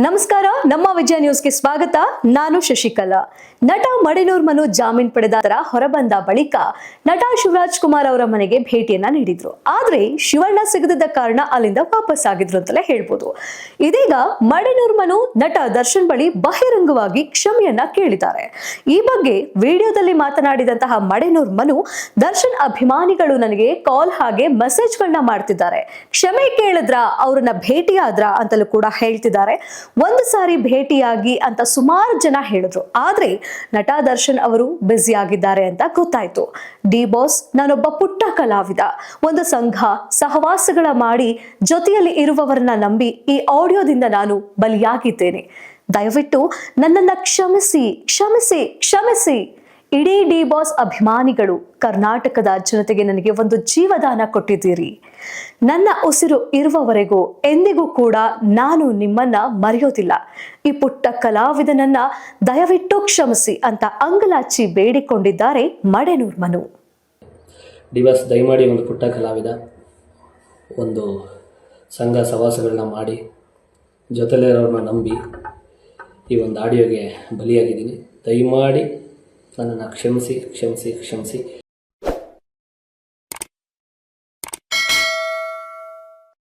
ನಮಸ್ಕಾರ, ನಮ್ಮ ವಿಜಯ ನ್ಯೂಸ್ಗೆ ಸ್ವಾಗತ. ನಾನು ಶಶಿಕಲಾ. ನಟ ಮಡೆನೂರ್ ಮನು ಜಾಮೀನು ಪಡೆದ ಹೊರಬಂದ ಬಳಿಕ ನಟ ಶಿವರಾಜ್ ಕುಮಾರ್ ಅವರ ಮನೆಗೆ ಭೇಟಿಯನ್ನ ನೀಡಿದ್ರು. ಆದ್ರೆ ಶಿವಣ್ಣ ಸಿಗದಿದ್ದ ಕಾರಣ ಅಲ್ಲಿಂದ ವಾಪಸ್ ಆಗಿದ್ರು ಅಂತಲೇ ಹೇಳ್ಬೋದು. ಇದೀಗ ಮಡೆನೂರ್ ಮನು ನಟ ದರ್ಶನ್ ಬಳಿ ಬಹಿರಂಗವಾಗಿ ಕ್ಷಮೆಯನ್ನ ಕೇಳಿದ್ದಾರೆ. ಈ ಬಗ್ಗೆ ವಿಡಿಯೋದಲ್ಲಿ ಮಾತನಾಡಿದಂತಹ ಮಡೆನೂರ್ ಮನು, ದರ್ಶನ್ ಅಭಿಮಾನಿಗಳು ನನಗೆ ಕಾಲ್ ಹಾಗೆ ಮೆಸೇಜ್ಗಳನ್ನ ಮಾಡ್ತಿದ್ದಾರೆ, ಕ್ಷಮೆ ಕೇಳಿದ್ರ, ಅವ್ರನ್ನ ಭೇಟಿಯಾದ್ರ ಅಂತಲೂ ಕೂಡ ಹೇಳ್ತಿದ್ದಾರೆ. ಒಂದು ಸಾರಿ ಭೇಟಿಯಾಗಿ ಅಂತ ಸುಮಾರು ಜನ ಹೇಳಿದ್ರು. ಆದ್ರೆ ನಟ ದರ್ಶನ್ ಅವರು ಬ್ಯುಸಿ ಆಗಿದ್ದಾರೆ ಅಂತ ಗೊತ್ತಾಯ್ತು. ಡಿ ಬಾಸ್, ನಾನೊಬ್ಬ ಪುಟ್ಟ ಕಲಾವಿದ, ಒಂದು ಸಂಘ ಸಹವಾಸಗಳ ಮಾಡಿ ಜೊತೆಯಲ್ಲಿ ಇರುವವರನ್ನ ನಂಬಿ ಈ ಆಡಿಯೋದಿಂದ ನಾನು ಬಲಿಯಾಗಿದ್ದೇನೆ. ದಯವಿಟ್ಟು ನನ್ನನ್ನ ಕ್ಷಮಿಸಿ ಕ್ಷಮಿಸಿ ಕ್ಷಮಿಸಿ. ಇಡೀ ಡಿ ಬಾಸ್ ಅಭಿಮಾನಿಗಳು, ಕರ್ನಾಟಕದ ಜನತೆಗೆ ನನಗೆ ಒಂದು ಜೀವದಾನ ಕೊಟ್ಟಿದ್ದೀರಿ. ನನ್ನ ಉಸಿರು ಇರುವವರೆಗೂ ಎಂದಿಗೂ ಕೂಡ ನಾನು ನಿಮ್ಮನ್ನ ಮರೆಯೋದಿಲ್ಲ. ಈ ಪುಟ್ಟ ಕಲಾವಿದನನ್ನ ದಯವಿಟ್ಟು ಕ್ಷಮಿಸಿ ಅಂತ ಅಂಗಲಾಚಿ ಬೇಡಿಕೊಂಡಿದ್ದಾರೆ ಮಡೆನೂರ್ ಮನು. ಡಿ ಬಾಸ್, ದಯಮಾಡಿ ಒಂದು ಪುಟ್ಟ ಕಲಾವಿದ, ಒಂದು ಸಂಘ ಸವಾಸಗಳನ್ನ ಮಾಡಿ ಜೊತೆಲಿರೋರನ್ನ ನಂಬಿ ಈ ಒಂದು ಆಡಿಯೋಗೆ ಬಲಿಯಾಗಿದ್ದೀನಿ. ದಯಮಾಡಿ ನನ್ನನ್ನು ಕ್ಷಮಿಸಿ ಕ್ಷಮಿಸಿ ಕ್ಷಮಿಸಿ.